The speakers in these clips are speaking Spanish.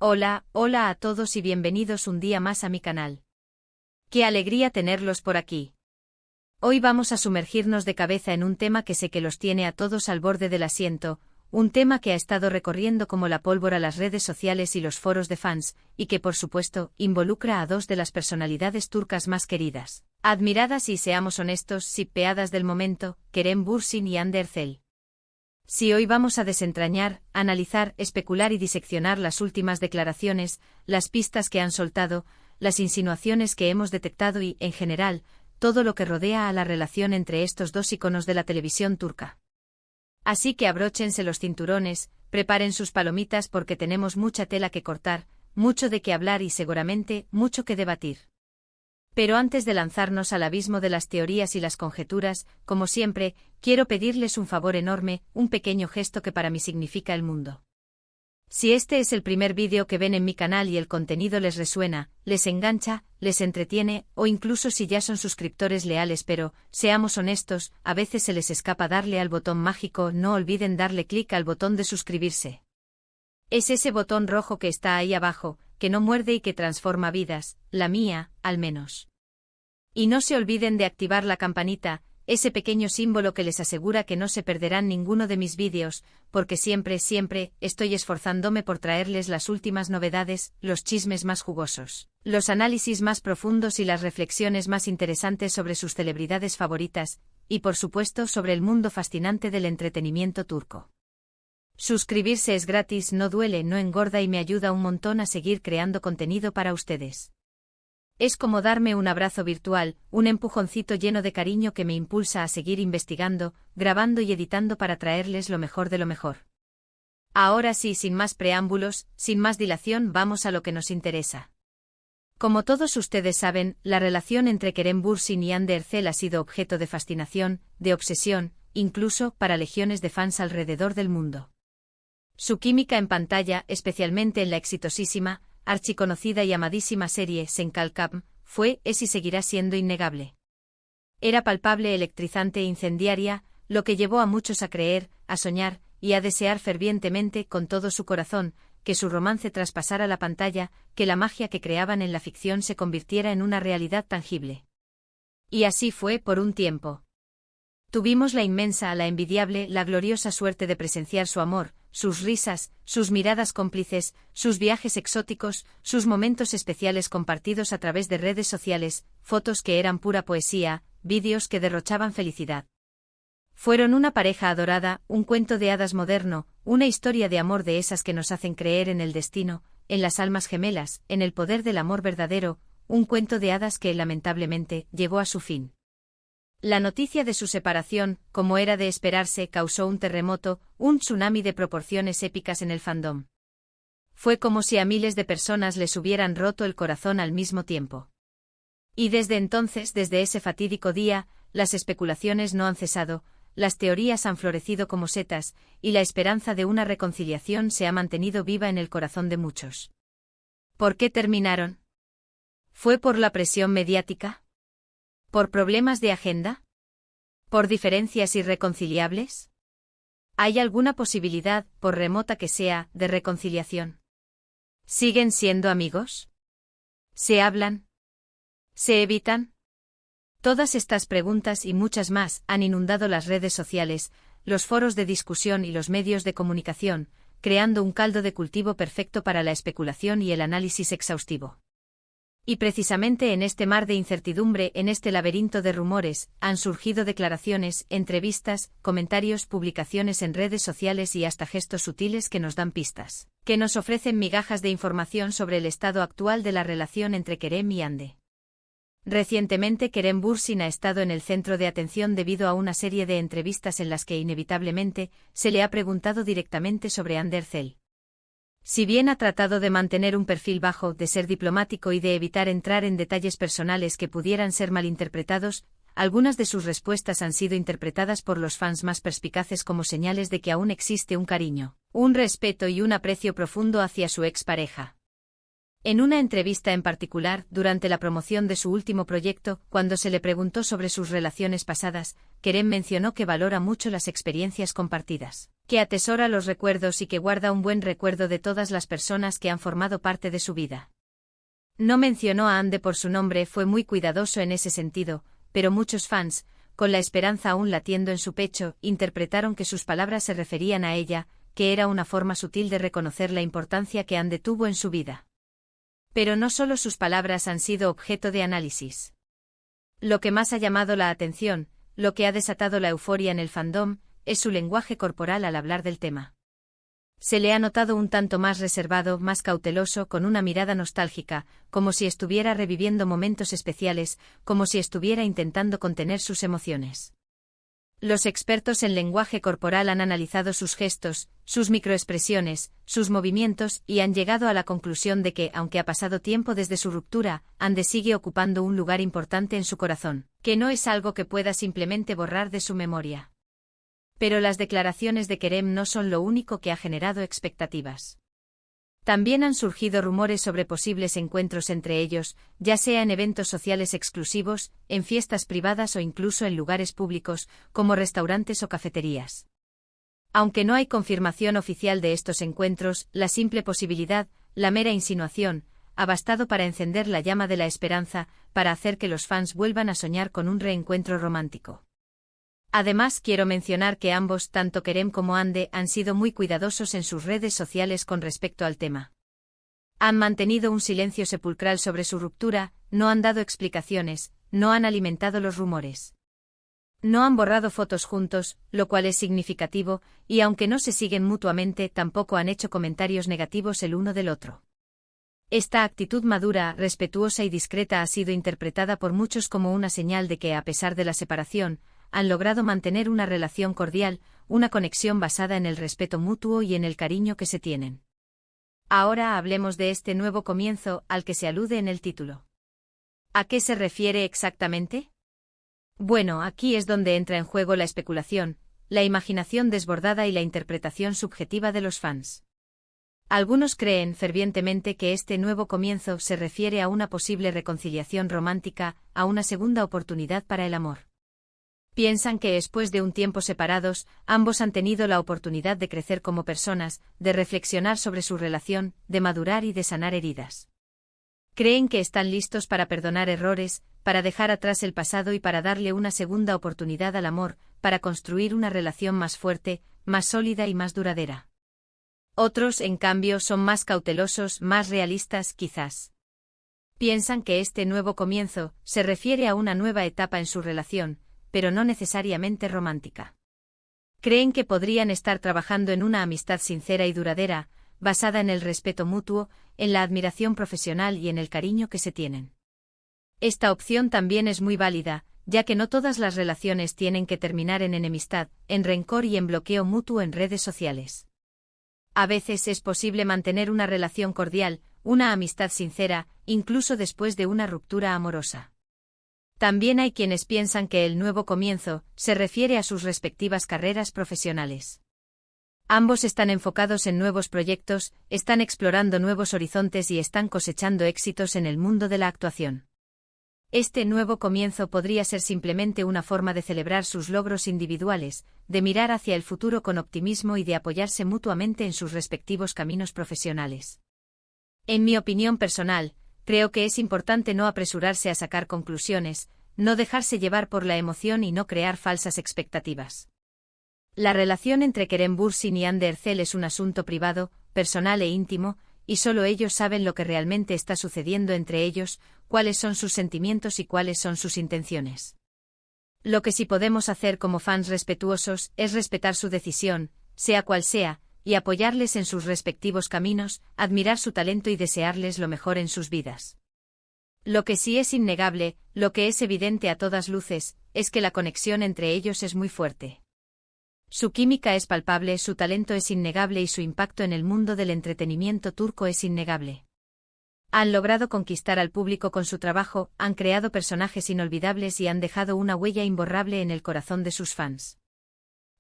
Hola a todos y bienvenidos un día más a mi canal. ¡Qué alegría tenerlos por aquí! Hoy vamos a sumergirnos de cabeza en un tema que sé que los tiene a todos al borde del asiento, un tema que ha estado recorriendo como la pólvora las redes sociales y los foros de fans, y que por supuesto involucra a dos de las personalidades turcas más queridas, admiradas y seamos honestos, shippeadas del momento, Kerem Bürsin y Hande Erçel. Si hoy vamos a desentrañar, analizar, especular y diseccionar las últimas declaraciones, las pistas que han soltado, las insinuaciones que hemos detectado y, en general, todo lo que rodea a la relación entre estos dos iconos de la televisión turca. Así que abróchense los cinturones, preparen sus palomitas porque tenemos mucha tela que cortar, mucho de qué hablar y seguramente mucho que debatir. Pero antes de lanzarnos al abismo de las teorías y las conjeturas, como siempre, quiero pedirles un favor enorme, un pequeño gesto que para mí significa el mundo. Si este es el primer vídeo que ven en mi canal y el contenido les resuena, les engancha, les entretiene, o incluso si ya son suscriptores leales pero, seamos honestos, a veces se les escapa darle al botón mágico, no olviden darle clic al botón de suscribirse. Es ese botón rojo que está ahí abajo, que no muerde y que transforma vidas, la mía, al menos. Y no se olviden de activar la campanita, ese pequeño símbolo que les asegura que no se perderán ninguno de mis vídeos, porque siempre estoy esforzándome por traerles las últimas novedades, los chismes más jugosos, los análisis más profundos y las reflexiones más interesantes sobre sus celebridades favoritas, y por supuesto sobre el mundo fascinante del entretenimiento turco. Suscribirse es gratis, no duele, no engorda y me ayuda un montón a seguir creando contenido para ustedes. Es como darme un abrazo virtual, un empujoncito lleno de cariño que me impulsa a seguir investigando, grabando y editando para traerles lo mejor de lo mejor. Ahora sí, sin más preámbulos, sin más dilación, vamos a lo que nos interesa. Como todos ustedes saben, la relación entre Kerem Bürsin y Hande Erçel ha sido objeto de fascinación, de obsesión, incluso para legiones de fans alrededor del mundo. Su química en pantalla, especialmente en la exitosísima, archiconocida y amadísima serie Senkalkam, es y seguirá siendo innegable. Era palpable, electrizante e incendiaria, lo que llevó a muchos a creer, a soñar, y a desear fervientemente con todo su corazón, que su romance traspasara la pantalla, que la magia que creaban en la ficción se convirtiera en una realidad tangible. Y así fue por un tiempo. Tuvimos la inmensa, la envidiable, la gloriosa suerte de presenciar su amor, sus risas, sus miradas cómplices, sus viajes exóticos, sus momentos especiales compartidos a través de redes sociales, fotos que eran pura poesía, vídeos que derrochaban felicidad. Fueron una pareja adorada, un cuento de hadas moderno, una historia de amor de esas que nos hacen creer en el destino, en las almas gemelas, en el poder del amor verdadero, un cuento de hadas que, lamentablemente, llegó a su fin. La noticia de su separación, como era de esperarse, causó un terremoto, un tsunami de proporciones épicas en el fandom. Fue como si a miles de personas les hubieran roto el corazón al mismo tiempo. Y desde entonces, desde ese fatídico día, las especulaciones no han cesado, las teorías han florecido como setas, y la esperanza de una reconciliación se ha mantenido viva en el corazón de muchos. ¿Por qué terminaron? ¿Fue por la presión mediática? ¿Por problemas de agenda? ¿Por diferencias irreconciliables? ¿Hay alguna posibilidad, por remota que sea, de reconciliación? ¿Siguen siendo amigos? ¿Se hablan? ¿Se evitan? Todas estas preguntas y muchas más han inundado las redes sociales, los foros de discusión y los medios de comunicación, creando un caldo de cultivo perfecto para la especulación y el análisis exhaustivo. Y precisamente en este mar de incertidumbre, en este laberinto de rumores, han surgido declaraciones, entrevistas, comentarios, publicaciones en redes sociales y hasta gestos sutiles que nos dan pistas, que nos ofrecen migajas de información sobre el estado actual de la relación entre Kerem y Hande. Recientemente Kerem Bürsin ha estado en el centro de atención debido a una serie de entrevistas en las que inevitablemente se le ha preguntado directamente sobre Hande Erçel. Si bien ha tratado de mantener un perfil bajo, de ser diplomático y de evitar entrar en detalles personales que pudieran ser malinterpretados, algunas de sus respuestas han sido interpretadas por los fans más perspicaces como señales de que aún existe un cariño, un respeto y un aprecio profundo hacia su expareja. En una entrevista en particular, durante la promoción de su último proyecto, cuando se le preguntó sobre sus relaciones pasadas, Kerem mencionó que valora mucho las experiencias compartidas, Que atesora los recuerdos y que guarda un buen recuerdo de todas las personas que han formado parte de su vida. No mencionó a Ande por su nombre, fue muy cuidadoso en ese sentido, pero muchos fans, con la esperanza aún latiendo en su pecho, interpretaron que sus palabras se referían a ella, que era una forma sutil de reconocer la importancia que Ande tuvo en su vida. Pero no solo sus palabras han sido objeto de análisis. Lo que más ha llamado la atención, lo que ha desatado la euforia en el fandom, es su lenguaje corporal al hablar del tema. Se le ha notado un tanto más reservado, más cauteloso, con una mirada nostálgica, como si estuviera reviviendo momentos especiales, como si estuviera intentando contener sus emociones. Los expertos en lenguaje corporal han analizado sus gestos, sus microexpresiones, sus movimientos y han llegado a la conclusión de que, aunque ha pasado tiempo desde su ruptura, Ande sigue ocupando un lugar importante en su corazón, que no es algo que pueda simplemente borrar de su memoria. Pero las declaraciones de Kerem no son lo único que ha generado expectativas. También han surgido rumores sobre posibles encuentros entre ellos, ya sea en eventos sociales exclusivos, en fiestas privadas o incluso en lugares públicos, como restaurantes o cafeterías. Aunque no hay confirmación oficial de estos encuentros, la simple posibilidad, la mera insinuación, ha bastado para encender la llama de la esperanza, para hacer que los fans vuelvan a soñar con un reencuentro romántico. Además, quiero mencionar que ambos, tanto Kerem como Ande, han sido muy cuidadosos en sus redes sociales con respecto al tema. Han mantenido un silencio sepulcral sobre su ruptura, no han dado explicaciones, no han alimentado los rumores. No han borrado fotos juntos, lo cual es significativo, y aunque no se siguen mutuamente, tampoco han hecho comentarios negativos el uno del otro. Esta actitud madura, respetuosa y discreta ha sido interpretada por muchos como una señal de que, a pesar de la separación, han logrado mantener una relación cordial, una conexión basada en el respeto mutuo y en el cariño que se tienen. Ahora hablemos de este nuevo comienzo al que se alude en el título. ¿A qué se refiere exactamente? Bueno, aquí es donde entra en juego la especulación, la imaginación desbordada y la interpretación subjetiva de los fans. Algunos creen fervientemente que este nuevo comienzo se refiere a una posible reconciliación romántica, a una segunda oportunidad para el amor. Piensan que después de un tiempo separados, ambos han tenido la oportunidad de crecer como personas, de reflexionar sobre su relación, de madurar y de sanar heridas. Creen que están listos para perdonar errores, para dejar atrás el pasado y para darle una segunda oportunidad al amor, para construir una relación más fuerte, más sólida y más duradera. Otros, en cambio, son más cautelosos, más realistas, quizás. Piensan que este nuevo comienzo se refiere a una nueva etapa en su relación, pero no necesariamente romántica. Creen que podrían estar trabajando en una amistad sincera y duradera, basada en el respeto mutuo, en la admiración profesional y en el cariño que se tienen. Esta opción también es muy válida, ya que no todas las relaciones tienen que terminar en enemistad, en rencor y en bloqueo mutuo en redes sociales. A veces es posible mantener una relación cordial, una amistad sincera, incluso después de una ruptura amorosa. También hay quienes piensan que el nuevo comienzo se refiere a sus respectivas carreras profesionales. Ambos están enfocados en nuevos proyectos, están explorando nuevos horizontes y están cosechando éxitos en el mundo de la actuación. Este nuevo comienzo podría ser simplemente una forma de celebrar sus logros individuales, de mirar hacia el futuro con optimismo y de apoyarse mutuamente en sus respectivos caminos profesionales. En mi opinión personal, creo que es importante no apresurarse a sacar conclusiones, no dejarse llevar por la emoción y no crear falsas expectativas. La relación entre Kerem Bürsin y Hande Erçel es un asunto privado, personal e íntimo, y solo ellos saben lo que realmente está sucediendo entre ellos, cuáles son sus sentimientos y cuáles son sus intenciones. Lo que sí podemos hacer como fans respetuosos es respetar su decisión, sea cual sea, y apoyarles en sus respectivos caminos, admirar su talento y desearles lo mejor en sus vidas. Lo que sí es innegable, lo que es evidente a todas luces, es que la conexión entre ellos es muy fuerte. Su química es palpable, su talento es innegable y su impacto en el mundo del entretenimiento turco es innegable. Han logrado conquistar al público con su trabajo, han creado personajes inolvidables y han dejado una huella imborrable en el corazón de sus fans.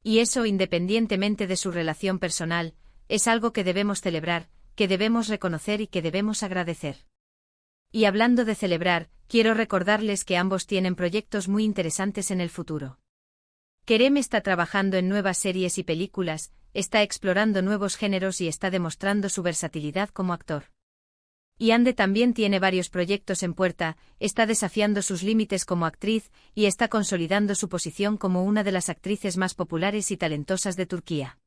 Y eso, independientemente de su relación personal, es algo que debemos celebrar, que debemos reconocer y que debemos agradecer. Y hablando de celebrar, quiero recordarles que ambos tienen proyectos muy interesantes en el futuro. Kerem está trabajando en nuevas series y películas, está explorando nuevos géneros y está demostrando su versatilidad como actor. Yandhi también tiene varios proyectos en puerta, está desafiando sus límites como actriz y está consolidando su posición como una de las actrices más populares y talentosas de Turquía.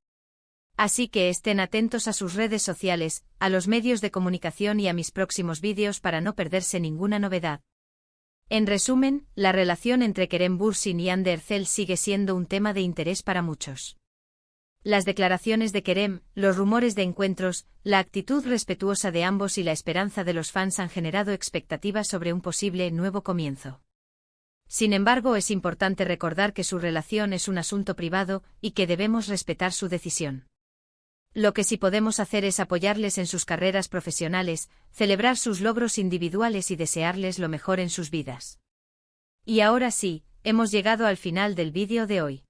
Así que estén atentos a sus redes sociales, a los medios de comunicación y a mis próximos vídeos para no perderse ninguna novedad. En resumen, la relación entre Kerem Bürsin y Hande Erçel sigue siendo un tema de interés para muchos. Las declaraciones de Kerem, los rumores de encuentros, la actitud respetuosa de ambos y la esperanza de los fans han generado expectativas sobre un posible nuevo comienzo. Sin embargo, es importante recordar que su relación es un asunto privado y que debemos respetar su decisión. Lo que sí podemos hacer es apoyarles en sus carreras profesionales, celebrar sus logros individuales y desearles lo mejor en sus vidas. Y ahora sí, hemos llegado al final del vídeo de hoy.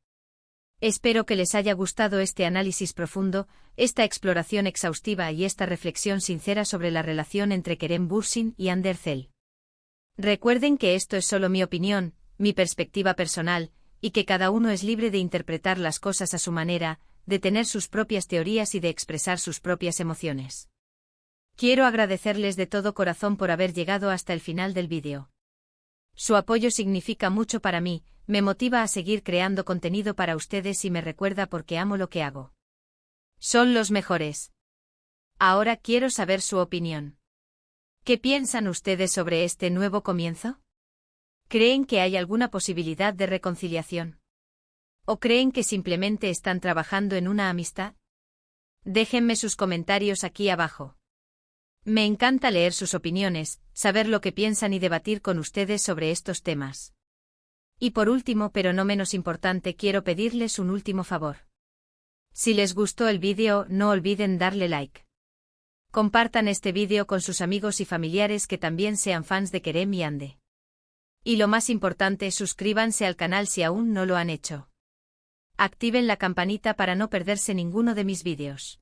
Espero que les haya gustado este análisis profundo, esta exploración exhaustiva y esta reflexión sincera sobre la relación entre Kerem Bürsin y Hande Erçel. Recuerden que esto es solo mi opinión, mi perspectiva personal, y que cada uno es libre de interpretar las cosas a su manera, de tener sus propias teorías y de expresar sus propias emociones. Quiero agradecerles de todo corazón por haber llegado hasta el final del vídeo. Su apoyo significa mucho para mí, me motiva a seguir creando contenido para ustedes y me recuerda porque amo lo que hago. Son los mejores. Ahora quiero saber su opinión. ¿Qué piensan ustedes sobre este nuevo comienzo? ¿Creen que hay alguna posibilidad de reconciliación? ¿O creen que simplemente están trabajando en una amistad? Déjenme sus comentarios aquí abajo. Me encanta leer sus opiniones, saber lo que piensan y debatir con ustedes sobre estos temas. Y por último, pero no menos importante, quiero pedirles un último favor. Si les gustó el vídeo, no olviden darle like. Compartan este vídeo con sus amigos y familiares que también sean fans de Kerem y Hande. Y lo más importante, suscríbanse al canal si aún no lo han hecho. Activen la campanita para no perderse ninguno de mis vídeos.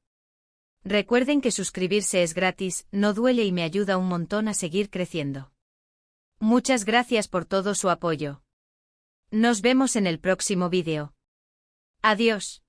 Recuerden que suscribirse es gratis, no duele y me ayuda un montón a seguir creciendo. Muchas gracias por todo su apoyo. Nos vemos en el próximo vídeo. Adiós.